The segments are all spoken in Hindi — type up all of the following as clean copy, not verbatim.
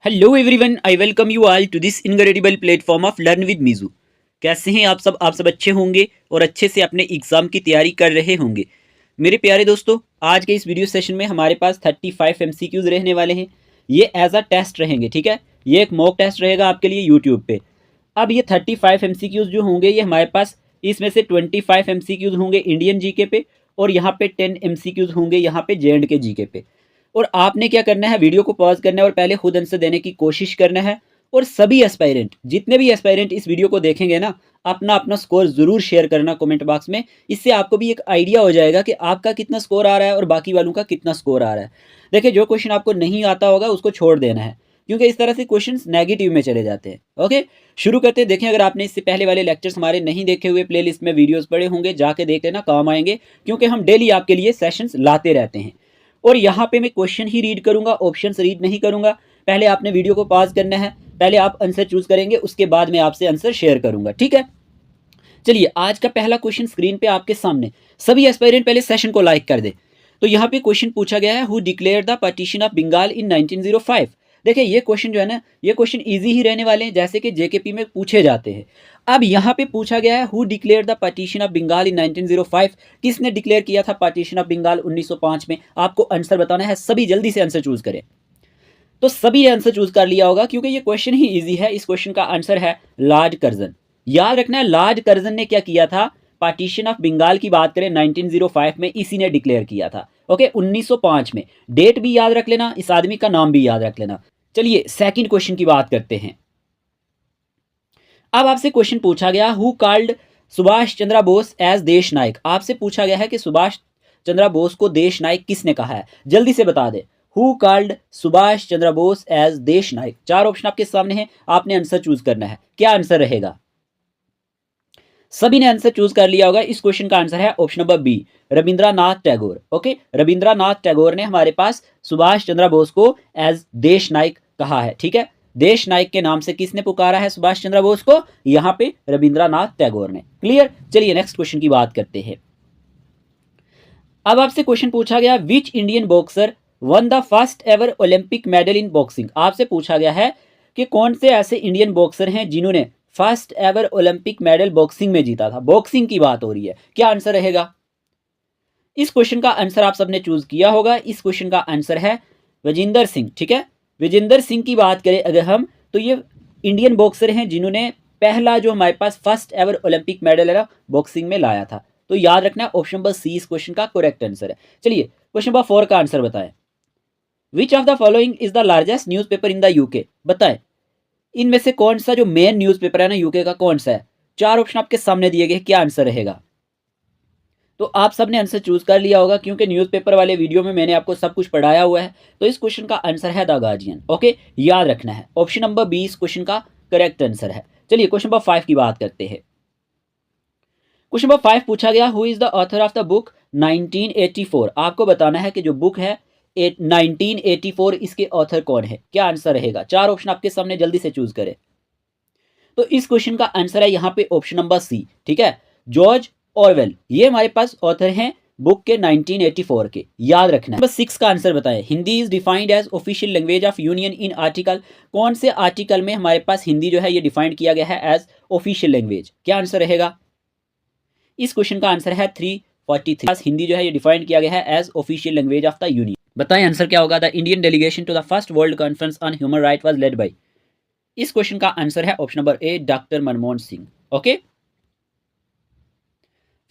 Hello everyone, I welcome you all to this incredible platform of learn with मीजू। कैसे हैं आप सब अच्छे होंगे और अच्छे से अपने एग्ज़ाम की तैयारी कर रहे होंगे। मेरे प्यारे दोस्तों, आज के इस वीडियो सेशन में हमारे पास 35 एमसीक्यूज़ रहने वाले हैं। ये एज अ टेस्ट रहेंगे, ठीक है। ये एक मॉक टेस्ट रहेगा आपके लिए यूट्यूब पे। अब ये 35 एमसीक्यूज़ जो होंगे ये हमारे पास, इसमें से 25 एमसीक्यूज़ होंगे इंडियन जीके पे और यहाँ पे 10 एमसीक्यूज़ होंगे यहाँ पे जे&के जीके पे। और आपने क्या करना है, वीडियो को पॉज करना है और पहले खुद आंसर देने की कोशिश करना है। और सभी एस्पायरेंट, जितने भी एस्पायरेंट इस वीडियो को देखेंगे ना, अपना अपना स्कोर ज़रूर शेयर करना कमेंट बॉक्स में। इससे आपको भी एक आइडिया हो जाएगा कि आपका कितना स्कोर आ रहा है और बाकी वालों का कितना स्कोर आ रहा है। देखिए, जो क्वेश्चन आपको नहीं आता होगा उसको छोड़ देना है, क्योंकि इस तरह से क्वेश्चंस नेगेटिव में चले जाते हैं। ओके, शुरू करते हैं। देखें, अगर आपने इससे पहले वाले लेक्चर्स हमारे नहीं देखे हुए, प्लेलिस्ट में वीडियोस पड़े होंगे, जाके देख लेना, काम आएंगे, क्योंकि हम डेली आपके लिए सेशंस लाते रहते हैं। और यहाँ पे मैं क्वेश्चन ही रीड करूंगा, ऑप्शंस रीड नहीं करूंगा। पहले आपने वीडियो को पॉज करना है, पहले आप आंसर चूज करेंगे, उसके बाद मैं आपसे आंसर शेयर करूंगा, ठीक है। चलिए, आज का पहला क्वेश्चन स्क्रीन पे आपके सामने। सभी एस्पायरेंट पहले सेशन को लाइक कर दे। तो यहाँ पे क्वेश्चन पूछा गया है, who declare the partition of Bengal in 1905। देखिए, ये क्वेश्चन जो है ना, ये क्वेश्चन इजी ही रहने वाले हैं, जैसे कि जेकेपी में पूछे जाते हैं। अब यहाँ पे पूछा गया है, who declare the partition of Bengal in 1905। किसने डिक्लेयर किया था पार्टीशन ऑफ बंगाल 1905 में? आपको आंसर बताना है। सभी जल्दी से आंसर चूज करें। तो सभी ने आंसर चूज कर लिया होगा, क्योंकि ये क्वेश्चन ही इजी है। इस क्वेश्चन का आंसर है लॉर्ड कर्जन। याद रखना है, लॉर्ड कर्जन ने क्या किया था? पार्टीशन ऑफ बंगाल की बात करें 1905 में, इसी ने डिक्लेयर किया था। ओके, 1905 में। डेट भी याद रख लेना, इस आदमी का नाम भी याद रख लेना। चलिए, सेकंड क्वेश्चन की बात करते हैं। अब आपसे क्वेश्चन पूछा गया, who called Subhash Chandra Bose as देश नायक। आपसे पूछा गया है कि सुभाष चंद्र बोस को देश नायक किसने कहा है? जल्दी से बता दे। Who called Subhash Chandra Bose as देश नायक। चार ऑप्शन आपके सामने हैं, आपने आंसर चूज करना है। क्या आंसर रहेगा? सभी ने आंसर चूज कर लिया होगा। इस क्वेश्चन का आंसर है option number B, Rabindranath Tagore. Okay, Rabindranath Tagore ने हमारे पास सुभाष चंद्र बोस को एज देश नायक कहा है, ठीक है। देश नायक के नाम से किसने पुकारा है सुभाष चंद्र बोस को? यहाँ पे रविंद्रनाथ टैगोर ने। क्लियर। चलिए, नेक्स्ट क्वेश्चन की बात करते हैं। अब आपसे क्वेश्चन पूछा गया, which Indian boxer one the first ever Olympic medal in boxing. आपसे पूछा गया है कि कौन से ऐसे इंडियन बॉक्सर हैं जिन्होंने first ever Olympic medal boxing में जीता था। बॉक्सिंग की बात हो रही है। क्या आंसर रहेगा? इस क्वेश्चन का आंसर आप सबने चूज किया होगा। इस क्वेश्चन का आंसर है विजेंदर सिंह, ठीक है। विजेंदर सिंह की बात करें अगर हम, तो ये इंडियन बॉक्सर हैं जिन्होंने पहला जो हमारे पास फर्स्ट एवर ओलंपिक मेडल है ना बॉक्सिंग में लाया था। तो याद रखना, ऑप्शन नंबर सी इस क्वेश्चन का करेक्ट आंसर है। चलिए, क्वेश्चन नंबर 4 का आंसर बताएं। विच of the following is the largest newspaper in the UK. बताएं, इनमें से कौन सा जो मेन न्यूज़पेपर है ना यूके का, कौन सा है? चार ऑप्शन आपके सामने दिए गए, क्या आंसर रहेगा? तो आप सबने आंसर चूज कर लिया होगा, क्योंकि न्यूज़पेपर वाले वीडियो में मैंने आपको सब कुछ पढ़ाया हुआ है। तो इस क्वेश्चन का आंसर है द गार्जियन। ओके, याद रखना है, ऑप्शन नंबर बी इस क्वेश्चन का करेक्ट आंसर है। चलिए, क्वेश्चन नंबर 5 की बात करते हैं। क्वेश्चन नंबर 5 पूछा गया, who is the author of the book 1984। आपको बताना है कि जो बुक है 1984, इसके ऑथर कौन है? क्या आंसर रहेगा? चार ऑप्शन आपके सामने, जल्दी से चूज करें। तो इस क्वेश्चन का आंसर है यहाँ पे ऑप्शन नंबर सी, ठीक है, जॉर्ज ऑरवेल। ये हमारे पास ऑथर हैं बुक के 1984 के। याद रखना है। नंबर 6 का आंसर बताएं। Hindi is defined as official language of union in article. कौन से आर्टिकल में हमारे पास हिंदी जो है ये डिफाइंड किया गया है एज ऑफिशियल लैंग्वेज? क्या आंसर रहेगा? इस क्वेश्चन का आंसर है 343। हिंदी जो है ये डिफाइंड किया गया है as official language of the union. बताएं आंसर क्या होगा? The Indian delegation to the first world conference on human right was led by. इस क्वेश्चन का आंसर है option number A, doctor Manmohan Singh. Okay,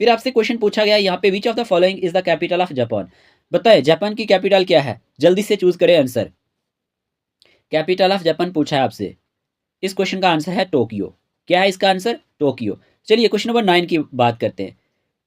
फिर आपसे क्वेश्चन पूछा गया यहाँ पे, which of the following is the capital of Japan. बताएं, जापान की कैपिटल क्या है? जल्दी से चूज करें आंसर। कैपिटल ऑफ जापान पूछा है आपसे। इस क्वेश्चन का आंसर है टोक्यो। क्या है इसका आंसर? टोक्यो। चलिए, क्वेश्चन नंबर 9 की बात करते हैं।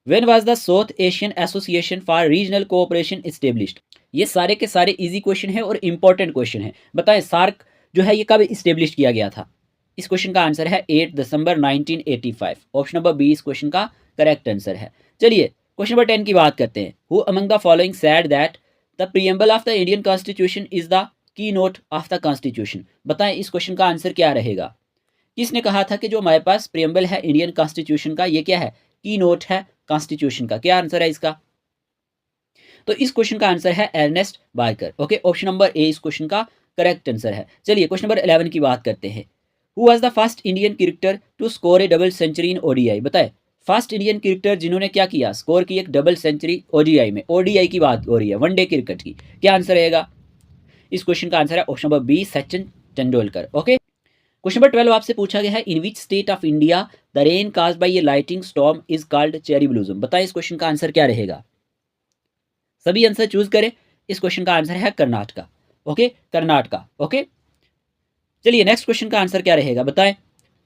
When was the south Asian association for regional cooperation established. ये सारे के सारे इजी क्वेश्चन है और इंपॉर्टेंट क्वेश्चन है। बताएं, सार्क जो है ये कब इस्टेब्लिश किया गया था? इस क्वेश्चन का आंसर है 8 दिसंबर 1985। ऑप्शन नंबर बी इस क्वेश्चन का करेक्ट आंसर है। चलिए, क्वेश्चन नंबर 10 की बात करते हैं। Who among the following said that the preamble of the Indian constitution is the key note of the constitution. बताएं, इस क्वेश्चन का आंसर क्या रहेगा? किसने कहा था कि जो हमारे पास प्रीएम्बल है इंडियन कॉन्स्टिट्यूशन का, ये क्या है? की नोट है कॉन्स्टिट्यूशन का। क्या आंसर है इसका? तो इस क्वेश्चन का आंसर है Ernest Barker. Okay, option number A इस क्वेश्चन का करेक्ट आंसर है। चलिए क्वेश्चन नंबर 11 की बात करते हैं। Who was the first Indian cricketer to score a double century in ODI? बताए फर्स्ट इंडियन क्रिकेटर जिन्होंने क्या किया, स्कोर की एक डबल सेंचुरी ओडीआई में। ओडीआई की बात हो रही है, वनडे क्रिकेट की। क्या आंसर रहेगा? इस क्वेश्चन का आंसर है option number B, Sachin Tendulkar. Okay, question number 12 आपसे पूछा गया है, in which state of India the rain caused by a lighting storm is called cherry blossom? बताएं इस क्वेश्चन का आंसर क्या रहेगा? सभी आंसर चूज करें। इस क्वेश्चन का आंसर है कर्नाटका। ओके, कर्नाटका। ओके, चलिए नेक्स्ट क्वेश्चन का आंसर क्या रहेगा बताएं।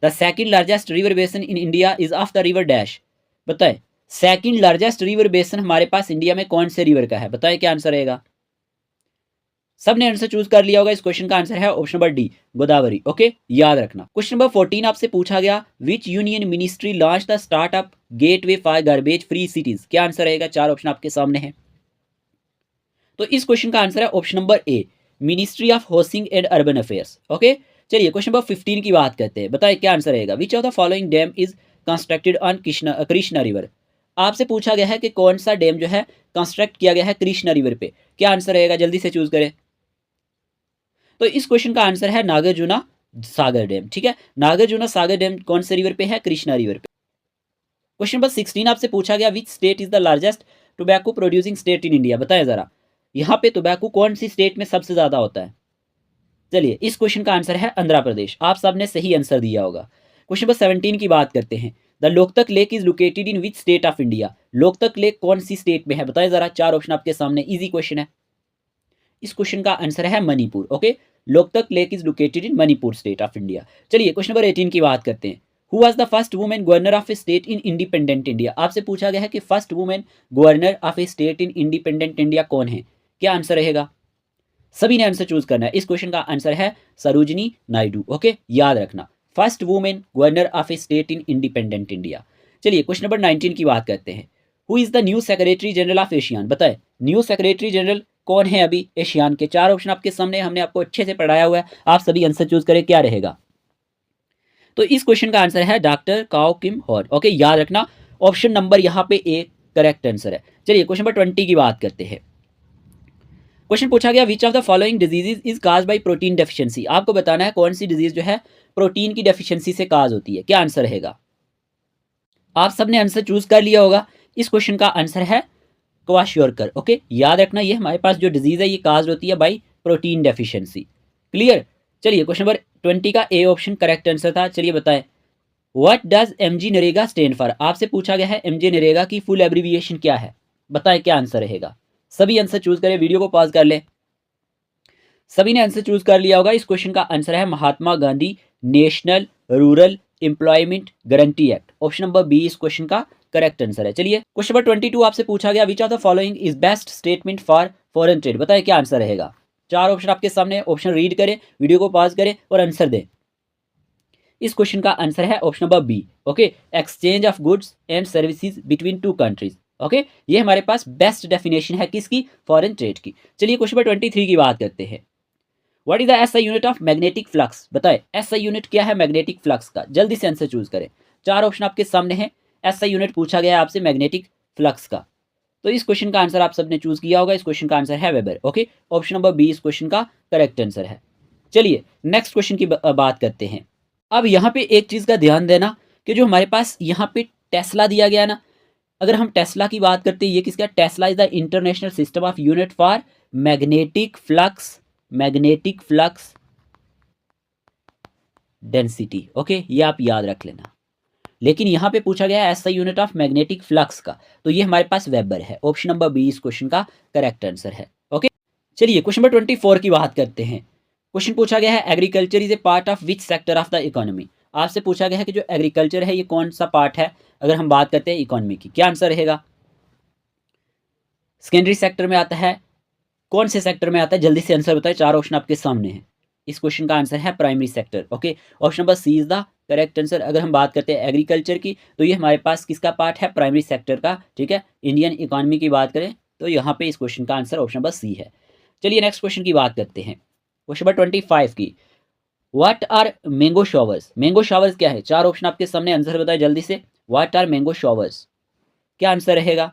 द सेकंड लार्जेस्ट रिवर बेसन in India is of the river dash? बताएं सेकंड लार्जेस्ट रिवर बेसन हमारे पास इंडिया में कौन से रिवर का है? बताएं क्या आंसर रहेगा? सबने आंसर चूज कर लिया होगा। इस क्वेश्चन का आंसर है option number D, Godavari. Okay, याद रखना। क्वेश्चन नंबर 14 आपसे पूछा गया, विच union ministry launch the startup gateway for garbage free cities? क्या आंसर रहेगा? चार ऑप्शन आपके सामने है। तो इस क्वेश्चन का आंसर है option number A, ministry of housing and urban affairs. Okay, चलिए क्वेश्चन नंबर 15 की बात करते हैं। बताइए क्या आंसर रहेगा? विच of the following dam is constructed on Krishna river? आपसे पूछा गया है कि कौन सा डैम जो है कंस्ट्रक्ट किया गया है कृष्णा रिवर पे। क्या आंसर रहेगा? जल्दी से चूज करें। तो इस क्वेश्चन का आंसर है नागार्जुना सागर डैम। ठीक है, नागार्जुना सागर डैम कौन से रिवर पे है? कृष्णा रिवर पे। क्वेश्चन नंबर 16 आपसे पूछा गया, which state is the largest tobacco producing state in India? बताएं जरा, यहाँ पे टोबैको कौन सी स्टेट में सबसे ज्यादा होता है? चलिए इस क्वेश्चन का आंसर है आंध्र प्रदेश। आप सबने सही आंसर दिया होगा। क्वेश्चन नंबर 17 की बात करते हैं। The Loktak lake is located in which state of India? Loktak lake कौन सी स्टेट में है? बताएं जरा, चार ऑप्शन आपके सामने, इजी क्वेश्चन है। इस क्वेश्चन का आंसर है Manipur. Okay, Loktak lake is located in Manipur state of India. चलिए क्वेश्चन नंबर 18 की बात करते हैं। Who was the first women governor of a state in independent India? आपसे पूछा गया है कि first women governor of a state in independent India कौन है? क्या आंसर रहेगा? सभी ने आंसर चूज करना है। इस क्वेश्चन का आंसर है सरोजिनी नायडू। ओके, याद रखना, first women governor of a state in independent India. चलिए क्वेश्चन नंबर 19 की बात करते हैं। Who is the new secretary general of ASEAN? बताए न्यू सेक्रेटरी जनरल कौन है अभी एशियान के? चार ऑप्शन आपके सामने, हमने आपको अच्छे से पढ़ाया हुआ है। आप सभी आंसर चूज करें, क्या रहेगा? तो इस क्वेश्चन का आंसर है डॉक्टर काओ किम हॉर। ओके, याद रखना, ऑप्शन नंबर यहाँ पे ए करेक्ट आंसर है। चलिए क्वेश्चन नंबर 20 की बात करते हैं। क्वेश्चन पूछा गया, which of the following diseases is cause by protein deficiency? आपको बताना है कौन सी डिजीज जो है प्रोटीन की डेफिशिएंसी से काज होती है। क्या आंसर रहेगा? आप सबने आंसर चूज कर लिया होगा। इस क्वेश्चन का आंसर है क्वाशियोरकर। ओके, याद रखना, ये हमारे पास जो डिजीज है ये काज होती है बाई प्रोटीन डेफिशिएंसी। क्लियर? चलिए क्वेश्चन नंबर 20 का ए ऑप्शन करेक्ट आंसर था। चलिए बताएं, what does MG NREGA stand for? आपसे पूछा गया है एमजी नरेगा की फुल एब्रीविएशन क्या है? बताएं क्या आंसर रहेगा? सभी आंसर चूज करें, वीडियो को पॉज कर लें। सभी ने आंसर चूज कर लिया होगा। इस क्वेश्चन का आंसर है Mahatma Gandhi national rural employment guarantee act. Option number B इस क्वेश्चन का करेक्ट आंसर है। चलिए क्वेश्चन नंबर 22 आपसे पूछा गया, which of the following is best statement for foreign trade? बताएं क्या आंसर रहेगा? चार ऑप्शन आपके सामने, ऑप्शन रीड करें, वीडियो को पॉज करें और आंसर दें। इस क्वेश्चन का आंसर है option number B. Okay, exchange of goods and services between two countries. Okay, ये हमारे पास बेस्ट डेफिनेशन है किसकी? फॉरेन ट्रेड की। चलिए क्वेश्चन नंबर 23 की बात करते हैं। What is the SI unit of magnetic flux? बताएं एसआई यूनिट क्या है मैग्नेटिक फ्लक्स का? जल्दी से आंसर चूज करें। चार ऑप्शन आपके सामने हैं। एसआई यूनिट पूछा गया है आपसे मैग्नेटिक फ्लक्स का। तो इस क्वेश्चन का आंसर आप सबने चूज किया होगा। इस क्वेश्चन का आंसर है Weber. Okay, option number B इस क्वेश्चन का करेक्ट आंसर है। चलिए नेक्स्ट क्वेश्चन की बात करते हैं। अब यहाँ पे एक चीज का ध्यान देना कि जो हमारे पास यहाँ पे टेस्ला दिया गया ना, अगर हम टेस्ला की बात करते हैं, ये किसका? Tesla is the international system of unit for magnetic flux density. Okay, ये आप याद रख लेना। लेकिन यहां पे पूछा गया है SI unit of magnetic flux का, तो ये हमारे पास वेबर है। ऑप्शन नंबर बी इस क्वेश्चन का करेक्ट आंसर है। ओके, चलिए क्वेश्चन नंबर 24 की बात करते हैं। क्वेश्चन पूछा गया है, agriculture is a part of which sector of the economy? आपसे पूछा गया है कि जो एग्रीकल्चर है ये कौन सा पार्ट है अगर हम बात करते हैं इकोनॉमी की? क्या आंसर रहेगा? सेकेंडरी सेक्टर में आता है? कौन से सेक्टर में आता है? जल्दी से आंसर बताएं। चार ऑप्शन आपके सामने हैं। इस क्वेश्चन का आंसर है primary sector. Okay, option number C is the correct answer. अगर हम बात करते हैं एग्रीकल्चर की तो ये हमारे पास किसका पार्ट है? प्राइमरी सेक्टर का। ठीक है, इंडियन इकोनॉमी की बात करें तो यहाँ पे इस क्वेश्चन का आंसर ऑप्शन नंबर सी है। चलिए नेक्स्ट क्वेश्चन की बात करते हैं। क्वेश्चन नंबर 25 की, what are mango showers? Mango showers क्या है? चार ऑप्शन आपके सामने, आंसर बताए जल्दी से। What are mango showers? क्या आंसर रहेगा?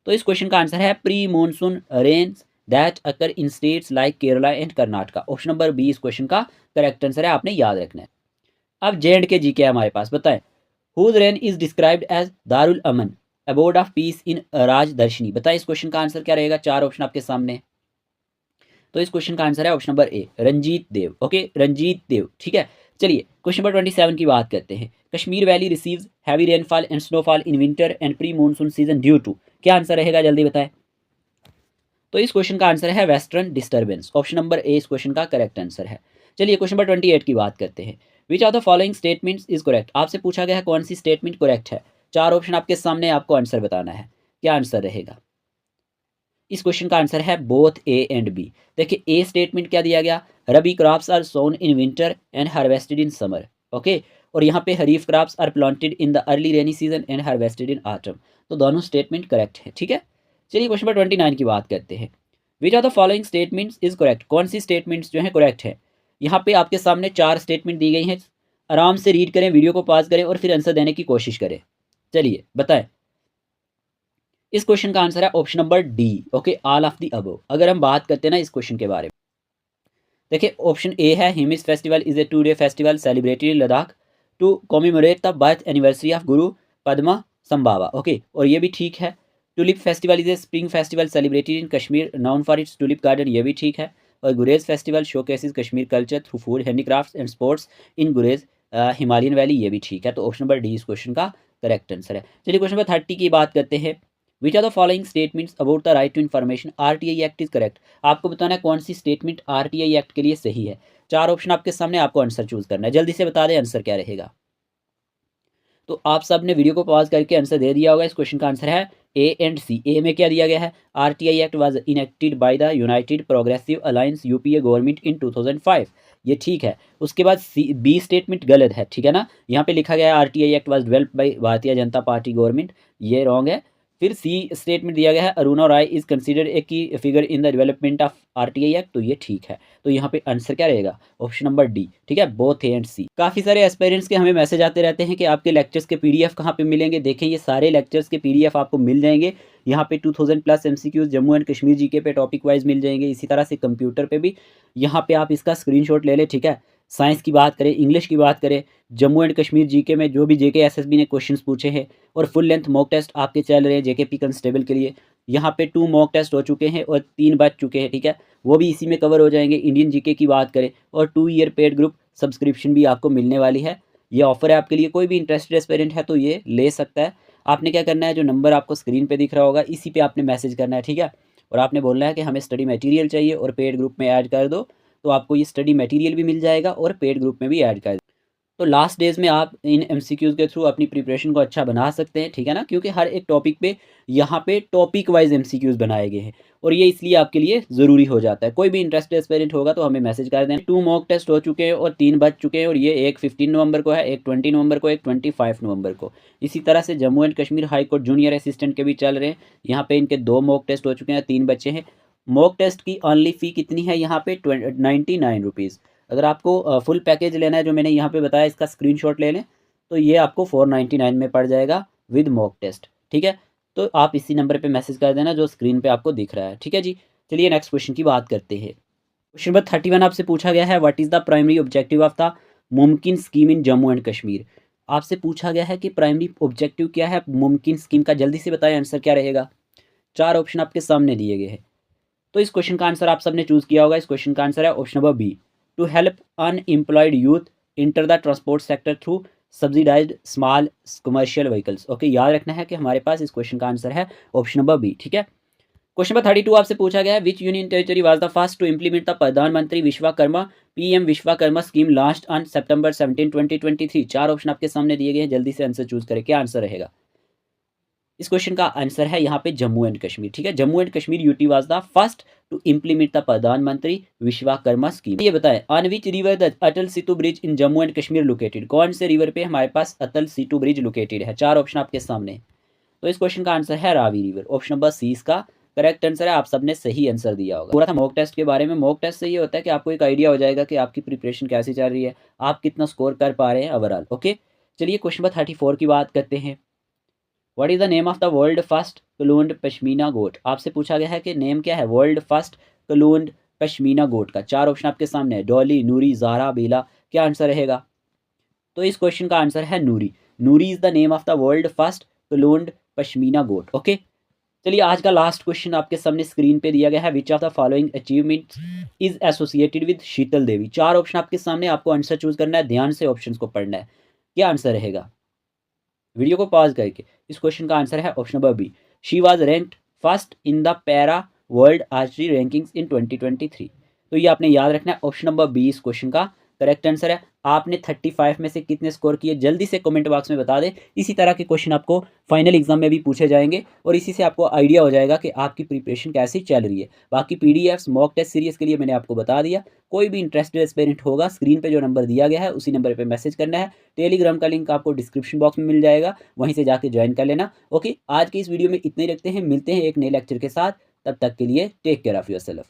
तो इस क्वेश्चन का आंसर है pre monsoon rains that occur in states like Kerala and Karnataka. Option number B इस क्वेश्चन का करेक्ट आंसर है, आपने याद रखना है। अब जे एंड के जी के हमारे पास, बताएं whose reign is described as Darul Aman abode of peace in Rajdarshani. बताएं इस क्वेश्चन का आंसर क्या रहेगा, चार ऑप्शन आपके सामने। तो इस क्वेश्चन का आंसर है option number A, Ranjit Dev. Okay, Ranjit Dev, ठीक है। चलिए क्वेश्चन नंबर 27 की बात करते हैं। Kashmir valley receives heavy rainfall and snowfall in winter and pre monsoon season due to. क्या आंसर रहेगा, जल्दी बताएं। तो इस क्वेश्चन का आंसर है western disturbance. Option number A इस क्वेश्चन का करेक्ट आंसर है। चलिए क्वेश्चन नंबर 28 की बात करते हैं। Which are the following statements is correct. आपसे पूछा गया है कौन सी स्टेटमेंट करेक्ट है। चार ऑप्शन आपके सामने, आपको आंसर बताना है। क्या आंसर रहेगा, इस क्वेश्चन का आंसर है बोथ ए एंड बी। देखिए ए स्टेटमेंट क्या दिया गया, rabi crops are sown in winter and harvested in summer. Okay, और यहाँ पे kharif crops are planted in the early rainy season and harvested in autumn. तो दोनों स्टेटमेंट करेक्ट है, ठीक है। चलिए क्वेश्चन नंबर 29 की बात करते हैं। Which are the following statements is correct. कौन सी स्टेटमेंट्स जो है करेक्ट है। यहाँ पे आपके सामने चार स्टेटमेंट दी गई हैं, आराम से रीड करें, वीडियो को पॉज करें और फिर आंसर देने की कोशिश करें। चलिए बताएं, इस क्वेश्चन का आंसर है option number D. Okay, all of the above. अगर हम बात करते हैं ना इस क्वेश्चन के बारे में, देखिए ऑप्शन ए है Hemis festival is a 2 day festival celebrated in Ladakh to commemorate the birth anniversary of Guru Padma Sambhava. Okay, और ये भी ठीक है। Tulip festival is a spring festival celebrated in Kashmir known for its tulip garden, ये भी ठीक है। और Gurez festival showcases Kashmir culture through food handicrafts and sports in Gurez Himalayan valley, ये भी ठीक है। तो ऑप्शन नंबर डी इस क्वेश्चन का करेक्ट आंसर है। चलिए क्वेश्चन नंबर 30 की बात करते हैं। Which are the following statements about the right to information RTI act is correct. आपको बताना है कौन सी स्टेटमेंट आरटीआई एक्ट के लिए सही है। चार ऑप्शन आपके सामने, आपको आंसर चूज करना है। जल्दी से बता दें आंसर क्या रहेगा। तो आप सब ने वीडियो को पॉज करके आंसर दे दिया होगा। इस क्वेश्चन का आंसर है ए एंड सी। ए में क्या दिया गया है, RTI act was enacted by the United progressive alliance UPA government in 2005, ये ठीक है। उसके बाद सी बी स्टेटमेंट गलत है, ठीक है ना। यहाँ पे लिखा गया है RTI act was developed by Bharatiya Janata party government, ये रॉन्ग है। फिर सी स्टेटमेंट दिया गया है अरुणा राय इज कंसिडर्ड ए की figure in the development of RTI act, तो ये ठीक है। तो यहाँ पे आंसर क्या रहेगा, ऑप्शन नंबर डी, ठीक है, बोथ ए एंड सी। काफ़ी सारे एस्पायरेंट्स के हमें मैसेज आते रहते हैं कि आपके लेक्चर्स के पीडीएफ कहाँ पे मिलेंगे। देखें ये सारे लेक्चर्स के पीडीएफ आपको मिल जाएंगे यहाँ पे 2000+ MCQs Jammu and Kashmir GK पे टॉपिक वाइज मिल जाएंगे। इसी तरह से कंप्यूटर पे भी यहाँ पे आप इसका स्क्रीनशॉट ले लें, ठीक है। साइंस की बात करें, इंग्लिश की बात करें, जम्मू एंड कश्मीर जीके में जो भी जेके एसएसबी ने क्वेश्चंस पूछे हैं, और फुल लेंथ मॉक टेस्ट आपके चल रहे हैं जेकेपी कंस्टेबल के लिए। यहाँ पे 2 मॉक टेस्ट हो चुके हैं और 3 बच चुके हैं, ठीक है, वो भी इसी में कवर हो जाएंगे। इंडियन जीके की बात करें और 2 ईयर पेड ग्रुप सब्सक्रिप्शन भी आपको मिलने वाली है। ये ऑफर है आपके लिए, कोई भी इंटरेस्टेड एस्पिरेंट है तो ये ले सकता है। आपने क्या करना है, जो नंबर आपको स्क्रीन पे दिख रहा होगा इसी पे आपने मैसेज करना है, ठीक है। और आपने बोलना है कि हमें स्टडी मटेरियल चाहिए और पेड ग्रुप में ऐड कर दो, तो आपको ये स्टडी मटेरियल भी मिल जाएगा और पेड ग्रुप में भी ऐड कर दो। तो लास्ट डेज में आप इन एमसीक्यूज़ के थ्रू अपनी प्रिपरेशन को अच्छा बना सकते हैं, ठीक है ना, क्योंकि हर एक टॉपिक पे यहाँ पे टॉपिक वाइज एमसीक्यूज़ बनाए गए हैं और ये इसलिए आपके लिए ज़रूरी हो जाता है। कोई भी इंटरेस्टेड एस्पिरेंट होगा तो हमें मैसेज कर देना। 2 मॉक टेस्ट हो चुके हैं और 3 बच चुके हैं, और ये एक 15 नवंबर को है, एक 20 नवंबर को, एक 25 नवंबर को। इसी तरह से Jammu and Kashmir high court junior assistant के भी चल रहे हैं। यहाँ पे इनके 2 मॉक टेस्ट हो चुके हैं, 3 बच्चे हैं। मॉक टेस्ट की ऑनली फ़ी कितनी है यहाँ पे, 99 रुपीज़। अगर आपको फुल पैकेज लेना है जो मैंने यहाँ पे बताया, इसका स्क्रीनशॉट ले लें तो ये आपको 499 में पड़ जाएगा विद मॉक टेस्ट, ठीक है। तो आप इसी नंबर पे मैसेज कर देना जो स्क्रीन पे आपको दिख रहा है, ठीक है जी। चलिए नेक्स्ट क्वेश्चन की बात करते हैं। क्वेश्चन नंबर 31 आपसे पूछा गया है, what is the primary objective of the Mumkin scheme in Jammu and Kashmir. आपसे पूछा गया है कि प्राइमरी ऑब्जेक्टिव क्या है मुमकिन स्कीम का, जल्दी से बताएं आंसर क्या रहेगा। 4 ऑप्शन आपके सामने दिए गए हैं, तो इस क्वेश्चन का आंसर आप सबने चूज़ किया होगा। इस क्वेश्चन का आंसर है option number B, to help unemployed youth enter the transport sector through subsidised small commercial vehicles. Okay, याद रखना है कि हमारे पास इस क्वेश्चन का आंसर है ऑप्शन नंबर बी, ठीक है। क्वेश्चन नंबर 32 आपसे पूछा गया है, which union territory was the first to implement the प्रधानमंत्री Vishwakarma PM Vishwakarma scheme launched on September 17, 2023। 4 ऑप्शन आपके सामने दिए गए हैं, जल्दी से आंसर चूज करें, क्या आंसर रहेगा। इस क्वेश्चन का आंसर है यहाँ पे जम्मू एंड कश्मीर, ठीक है। Jammu and Kashmir UT was the first to implement the प्रधानमंत्री विश्वकर्मा स्कीम। ये बताएं, on which river the Atal Setu bridge in Jammu and Kashmir located. कौन से रिवर पे हमारे पास अटल सेतु ब्रिज लोकेटेड है। 4 ऑप्शन आपके सामने, तो इस क्वेश्चन का आंसर है Ravi river. Option number C इसका करेक्ट आंसर है। आप सबने सही आंसर दिया होगा। पूरा था मॉक टेस्ट के बारे में। मॉक टेस्ट से ये होता है कि आपको एक आइडिया हो जाएगा कि आपकी प्रिपरेशन कैसी चल रही है, आप कितना स्कोर कर पा रहे हैं ओवरऑल। ओके, चलिए क्वेश्चन नंबर 34 की बात करते हैं। What is the name of the world first cloned pashmina goat. आपसे पूछा गया है कि नेम क्या है world first cloned pashmina goat का। 4 ऑप्शन आपके सामने है, डॉली, नूरी, ज़ारा, बेला। क्या आंसर रहेगा? तो इस क्वेश्चन का आंसर है Noori. Noori is the name of the world first cloned pashmina goat. Okay, चलिए आज का लास्ट क्वेश्चन आपके सामने स्क्रीन पे दिया गया है। विच of the following achievement is associated with शीतल देवी। 4 ऑप्शन आपके सामने, आपको आंसर चूज करना है, ध्यान से ऑप्शंस को पढ़ना है। क्या आंसर रहेगा? वीडियो को पॉज करके। इस क्वेश्चन का आंसर है option number B, she was ranked first in the para world archery rankings in 2023। तो ये आपने याद रखना है, ऑप्शन नंबर बी इस क्वेश्चन का करेक्ट आंसर है। आपने 35 में से कितने स्कोर किए जल्दी से कमेंट बॉक्स में बता दें। इसी तरह के क्वेश्चन आपको फाइनल एग्जाम में भी पूछे जाएंगे और इसी से आपको आइडिया हो जाएगा कि आपकी प्रिपरेशन कैसी चल रही है। बाकी पीडीएफ्स मॉक टेस्ट सीरीज के लिए मैंने आपको बता दिया। कोई भी इंटरेस्टेड एस्पिरेंट होगा, स्क्रीन पे जो नंबर दिया गया है उसी नंबर पे मैसेज करना है। टेलीग्राम का लिंक आपको डिस्क्रिप्शन बॉक्स में मिल जाएगा, वहीं से जाके ज्वाइन कर लेना। ओके, आज की इस वीडियो में इतने ही रखते हैं, मिलते हैं एक नए लेक्चर के साथ। तब तक के लिए टेक केयर ऑफ़ योरसेल्फ।